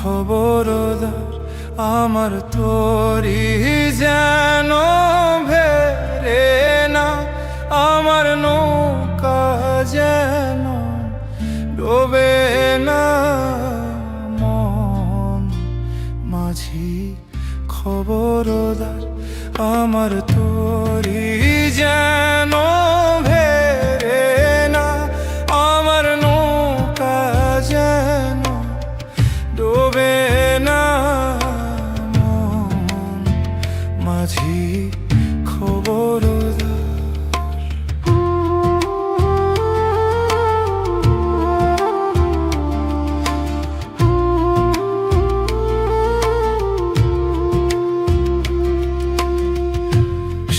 খবরদার আমার তোরি যেন ভেরে না, আমার নৌকা যেন ডোবে না। মন মাঝি খবরদার আমার তোরি যেন ভেরে না, আমার নৌকা যেন ডোবে না। মন মাঝি খবরদার।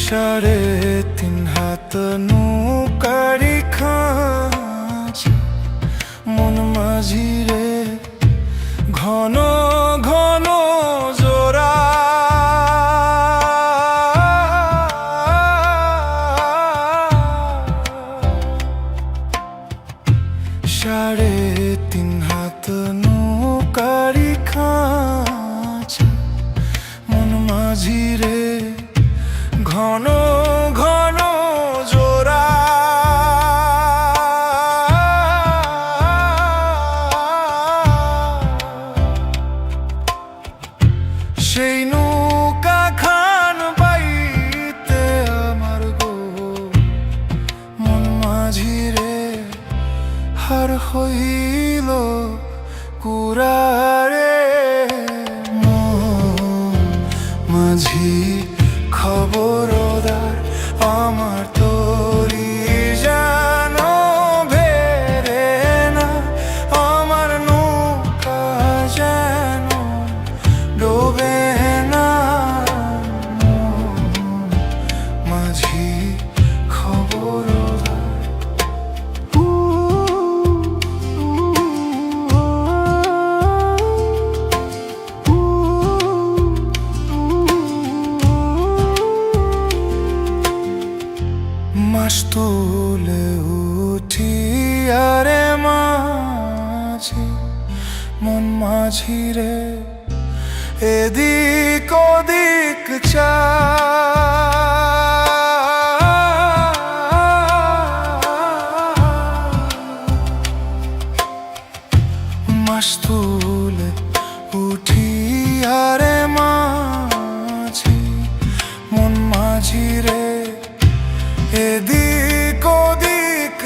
সাড়ে তিন হাত নৌকারি খাঁচা, মন মাঝি রে ঘন ঘন জোড়া। সাড়ে তিন হাত নৌকারি খাঁচা, মন মাঝি রে ঘন ঘন জোড়া। সেই নৌকা খান বাইতে আমার গো মন মাঝি রে হার হইল কুরারে। মন মাঝি খবরদার আমার তোরি যেন ভেরে না, আমার নৌকা যেন ডোবে না। মাঝি খবরদার। মাস তুলে উঠি আরে মাঝি, মন মাঝি রে এদিক ওদিক মাস তুলে উঠি আরে মাঝি, মন মাঝি রে এদিক ওদিক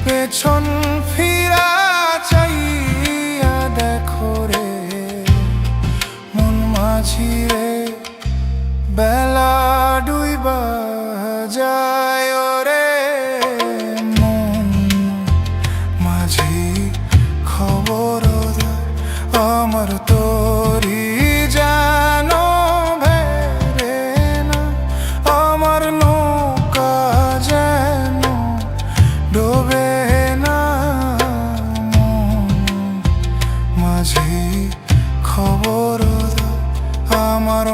পেছন ফিরা চাইয়া দেখো রে মন মাঝি রে বেলা ডুইবা যায় রে। মন মাঝি খবরদার আমার তোরি যেন ভেরে না, আমার নৌকা যেন ডোবে না। মন মাঝি খবরদার আমার